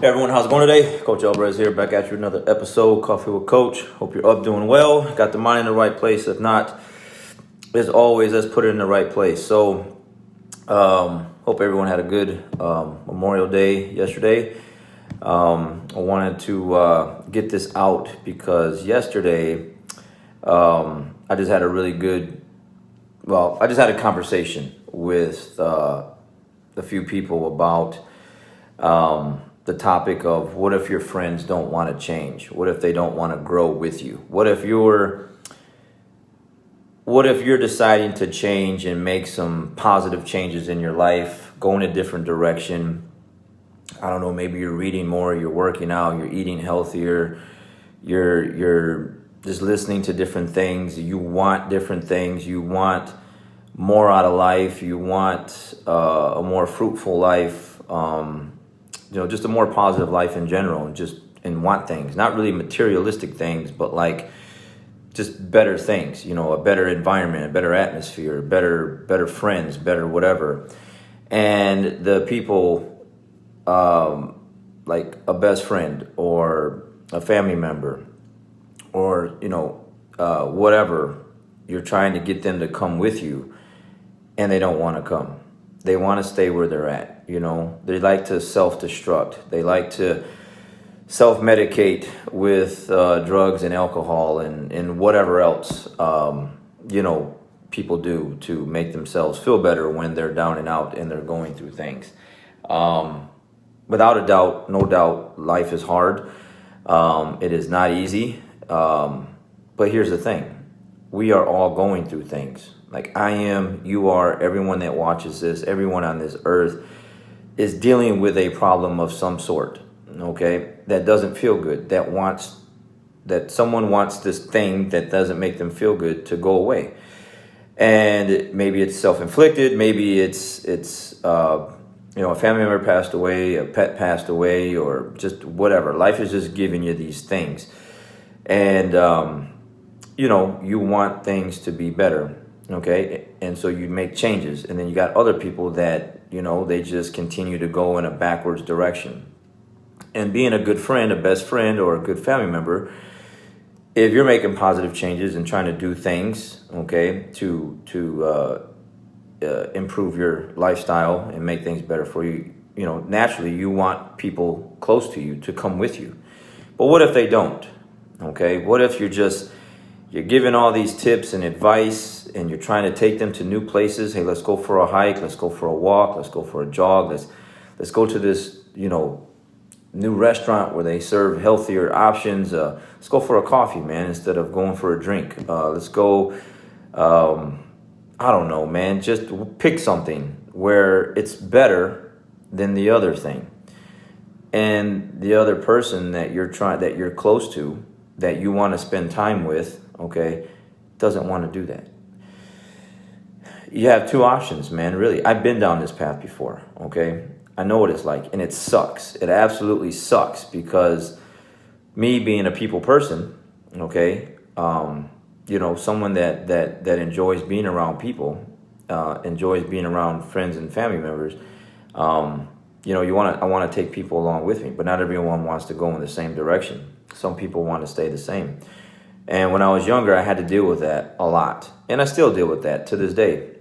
Hey everyone, how's it going today? Coach Alvarez here, back at you another episode, Coffee with Coach. Hope you're up, doing well, got the mind in the right place. If not, as always, let's put it in the right place. So, hope everyone had a good Memorial Day yesterday. I wanted to get this out because yesterday I just had a conversation with a few people about the topic of what if your friends don't want to change? What if they don't want to grow with you? What if you're deciding to change and make some positive changes in your life, go in a different direction? I don't know, maybe you're reading more, you're working out, you're eating healthier, you're just listening to different things, you want different things, you want more out of life, you want a more fruitful life, just a more positive life in general, and want things, not really materialistic things, but like just better things, a better environment, a better atmosphere, better friends, better whatever. And the people, like a best friend or a family member or, whatever, you're trying to get them to come with you and they don't want to come. They want to stay where they're at. They like to self-destruct. They like to self-medicate with drugs and alcohol and whatever else, people do to make themselves feel better when they're down and out and they're going through things. Without a doubt, no doubt, life is hard. It is not easy. But here's the thing. We are all going through things. Like I am, you are, everyone that watches this, everyone on this earth is dealing with a problem of some sort, okay? That doesn't feel good, that someone wants this thing that doesn't make them feel good to go away. And maybe it's self-inflicted, maybe it's a family member passed away, a pet passed away, or just whatever. Life is just giving you these things. And, you want things to be better. Okay, and so you make changes, and then you got other people that, they just continue to go in a backwards direction. And being a good friend, a best friend, or a good family member, if you're making positive changes and trying to do things, okay, to improve your lifestyle and make things better for you, naturally you want people close to you to come with you. But what if they don't? Okay, what if you're giving all these tips and advice and you're trying to take them to new places? Hey, let's go for a hike. Let's go for a walk. Let's go for a jog. Let's go to this, new restaurant where they serve healthier options. Let's go for a coffee, man, instead of going for a drink. Let's go, I don't know, man, just pick something where it's better than the other thing. And the other person that you're close to, that you want to spend time with, okay, doesn't want to do that. You have two options, man, really. I've been down this path before, okay? I know what it's like, and it sucks. It absolutely sucks because me being a people person, okay, someone that enjoys being around people, enjoys being around friends and family members, I want to take people along with me, but not everyone wants to go in the same direction. Some people want to stay the same. And when I was younger, I had to deal with that a lot. And I still deal with that to this day.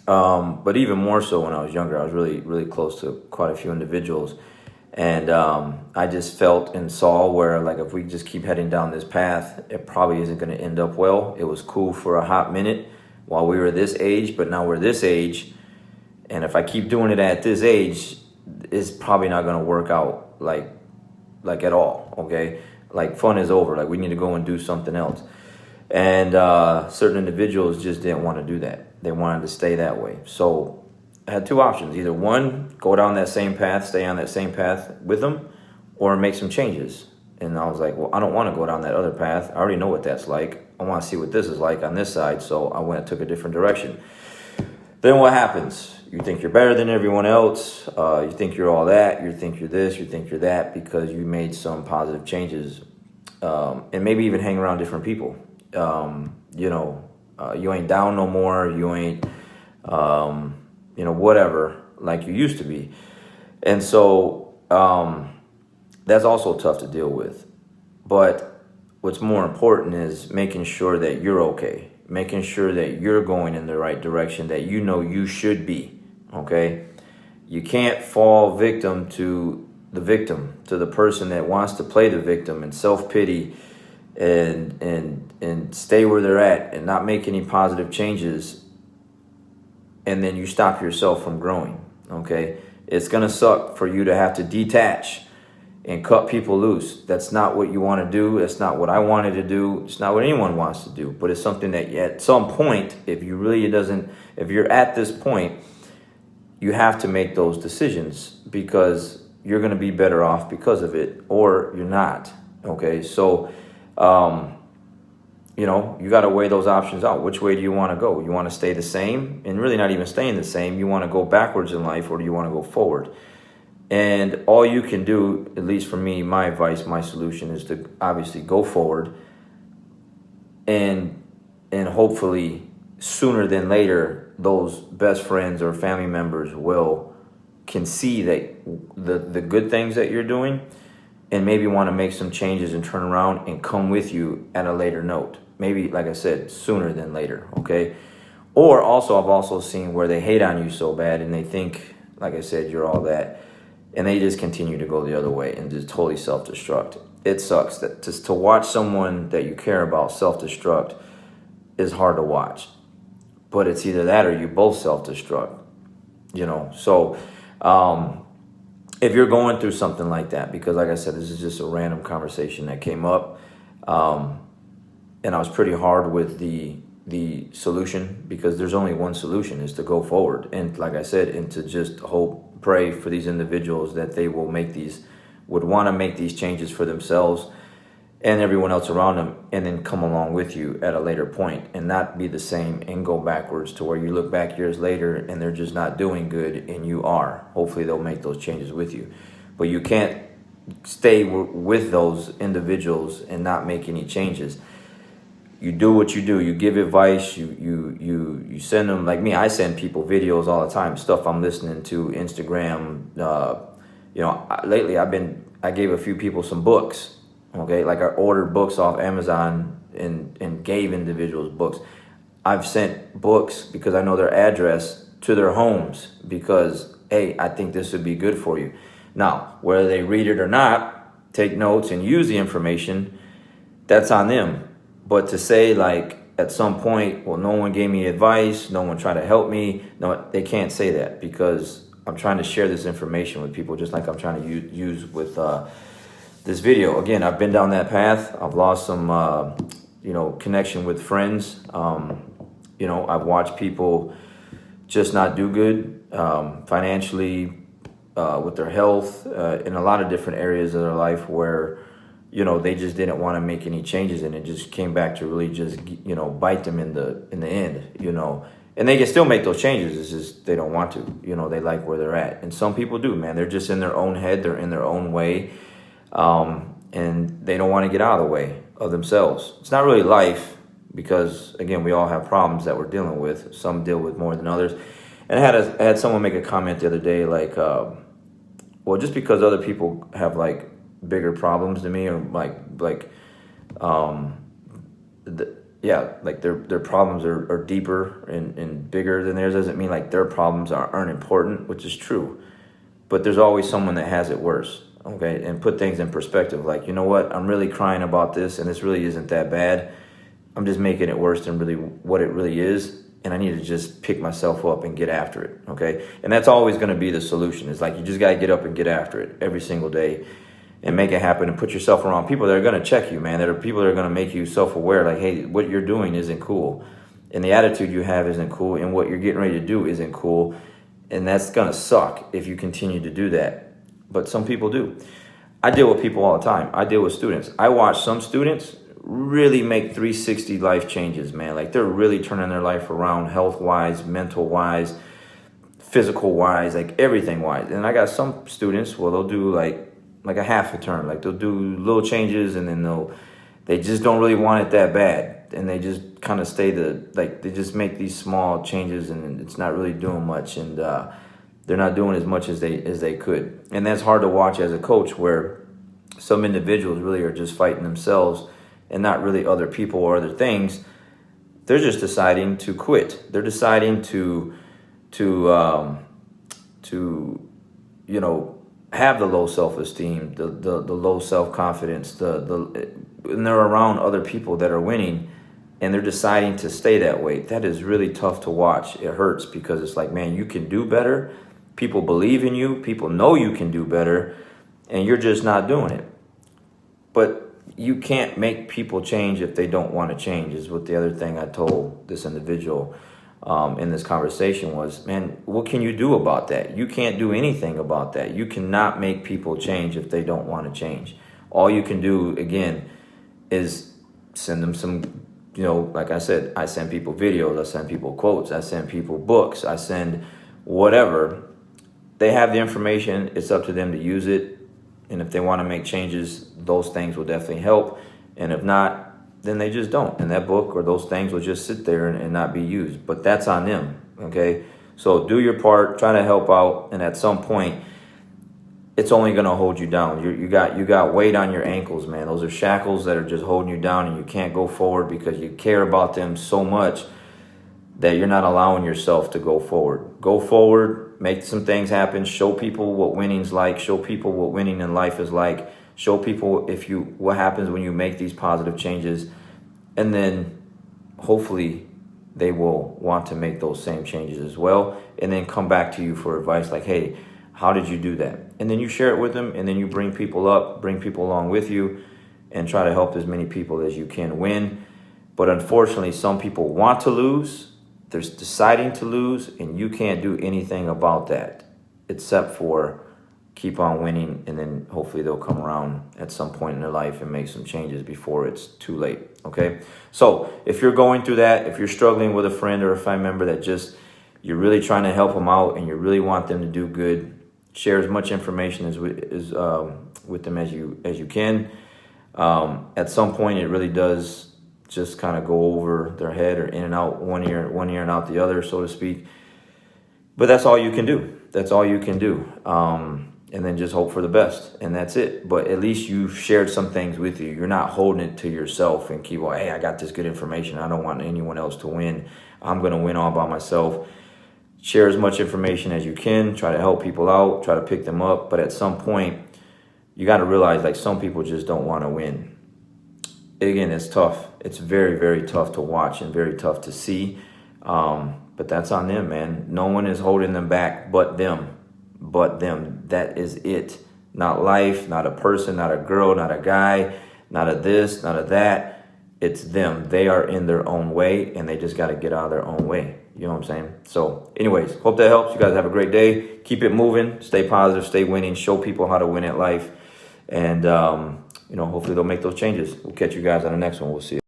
But even more so when I was younger, I was really, really close to quite a few individuals. And I just felt and saw where, like, if we just keep heading down this path, it probably isn't going to end up well. It was cool for a hot minute while we were this age, but now we're this age. And if I keep doing it at this age, it's probably not going to work out like at all, okay? Like, fun is over. Like, we need to go and do something else. And certain individuals just didn't want to do that. They wanted to stay that way. So I had two options. Either one, go down that same path, stay on that same path with them, or make some changes. And I was like, well, I don't want to go down that other path. I already know what that's like. I want to see what this is like on this side. So I went and took a different direction. Then what happens? You think you're better than everyone else. You think you're all that. You think you're this. You think you're that because you made some positive changes. And maybe even hang around different people. You ain't down no more. You ain't, whatever, like you used to be. And so That's also tough to deal with. But what's more important is making sure that you're okay, making sure that you're going in the right direction that you know you should be. Okay? You can't fall victim, to the person that wants to play the victim and self-pity and stay where they're at and not make any positive changes, and then you stop yourself from growing. Okay? It's going to suck for you to have to detach and cut people loose. That's not what you want to do. That's not what I wanted to do. It's not what anyone wants to do. But it's something that at some point, if you're at this point, you have to make those decisions, because you're going to be better off because of it, or you're not. Okay, so you got to weigh those options out. Which way do you want to go? You want to stay the same, and really not even staying the same. You want to go backwards in life, or do you want to go forward? And all you can do, at least for me, my advice, my solution is to obviously go forward, and hopefully sooner than later, those best friends or family members can see that the good things that you're doing, and maybe want to make some changes and turn around and come with you at a later note. Maybe, like I said, sooner than later, okay? Or also, I've also seen where they hate on you so bad and they think, like I said, you're all that, and they just continue to go the other way and just totally self-destruct. It sucks that to watch someone that you care about self-destruct is hard to watch. But it's either that or you both self-destruct, So if you're going through something like that, because like I said, this is just a random conversation that came up, and I was pretty hard with the solution, because there's only one solution, is to go forward. And like I said, and to just hope, pray for these individuals that they would want to make these changes for themselves and everyone else around them, and then come along with you at a later point, and not be the same and go backwards to where you look back years later and they're just not doing good and you are. Hopefully they'll make those changes with you. But you can't stay with those individuals and not make any changes. You do what you do. You give advice. You send them, like me. I send people videos all the time, stuff I'm listening to, Instagram. Lately I gave a few people some books. Okay, like I ordered books off Amazon and gave individuals books. I've sent books because I know their address to their homes, because, hey, I think this would be good for you. Now, whether they read it or not, take notes and use the information, that's on them. But to say, like, at some point, well, no one gave me advice, no one tried to help me, no, they can't say that, because I'm trying to share this information with people, just like I'm trying to use with this video. Again, I've been down that path. I've lost some, connection with friends. I've watched people just not do good financially, with their health, in a lot of different areas of their life where, they just didn't want to make any changes, and it just came back to really just, bite them in the end, And they can still make those changes. It's just they don't want to. They like where they're at. And some people do, man. They're just in their own head. They're in their own way. And they don't want to get out of the way of themselves. It's not really life, because, again, we all have problems that we're dealing with. Some deal with more than others. And I had someone make a comment the other day, like, just because other people have, like, bigger problems than me, or their problems are deeper and bigger than theirs, doesn't mean like their problems aren't important, which is true. But there's always someone that has it worse. Okay, and put things in perspective. Like, you know what? I'm really crying about this, and this really isn't that bad. I'm just making it worse than really what it really is, and I need to just pick myself up and get after it. Okay, and that's always going to be the solution. It's like you just got to get up and get after it every single day, and make it happen, and put yourself around people that are going to check you, man. That are people that are going to make you self-aware. Like, hey, what you're doing isn't cool, and the attitude you have isn't cool, and what you're getting ready to do isn't cool, and that's going to suck if you continue to do that. But some people do. I deal with people all the time. I deal with students. I watch some students really make 360 life changes, man. Like, they're really turning their life around, health-wise, mental-wise, physical-wise, like everything-wise. And I got some students, well, they'll do like a half a turn. Like, they'll do little changes, and then they just don't really want it that bad. And they just kind of they just make these small changes, and it's not really doing much. And they're not doing as much as they could. And that's hard to watch as a coach, where some individuals really are just fighting themselves and not really other people or other things. They're just deciding to quit. They're deciding to you know, have the low self-esteem, the low self-confidence, and they're around other people that are winning, and they're deciding to stay that way. That is really tough to watch. It hurts because it's like, man, you can do better. People believe in you. People know you can do better, and you're just not doing it. But you can't make people change if they don't want to change, is what the other thing I told this individual in this conversation was, man, what can you do about that? You can't do anything about that. You cannot make people change if they don't want to change. All you can do, again, is send them some, you know, like I said, I send people videos, I send people quotes, I send people books, I send whatever. They have the information. It's up to them to use it. And if they want to make changes, those things will definitely help. And if not, then they just don't. And that book or those things will just sit there and not be used. But that's on them, okay? So do your part, try to help out. And at some point, it's only going to hold you down. You got weight on your ankles, man. Those are shackles that are just holding you down, and you can't go forward because you care about them so much that you're not allowing yourself to go forward. Go forward, make some things happen, show people what winning's like, show people what winning in life is like, show people what happens when you make these positive changes, and then hopefully they will want to make those same changes as well, and then come back to you for advice like, hey, how did you do that? And then you share it with them, and then you bring people up, bring people along with you, and try to help as many people as you can win. But unfortunately, some people want to lose. They're deciding to lose, and you can't do anything about that except for keep on winning, and then hopefully they'll come around at some point in their life and make some changes before it's too late, okay? So if you're going through that, if you're struggling with a friend or a family member that just, you're really trying to help them out and you really want them to do good, share as much information with them as you can. At some point, it really does just kind of go over their head or in and out one ear and out the other, so to speak. But that's all you can do. That's all you can do. And then just hope for the best, and that's it. But at least you've shared some things with you. You're not holding it to yourself and keep, well, hey, I got this good information. I don't want anyone else to win. I'm going to win all by myself. Share as much information as you can. Try to help people out. Try to pick them up. But at some point, you got to realize, like, some people just don't want to win. Again, it's tough. It's very, very tough to watch and very tough to see. But that's on them, man. No one is holding them back but them. But them. That is it. Not life, not a person, not a girl, not a guy, not a this, not a that. It's them. They are in their own way, and they just got to get out of their own way. You know what I'm saying? So anyways, hope that helps. You guys have a great day. Keep it moving. Stay positive. Stay winning. Show people how to win at life. And, you know, hopefully they'll make those changes. We'll catch you guys on the next one. We'll see you.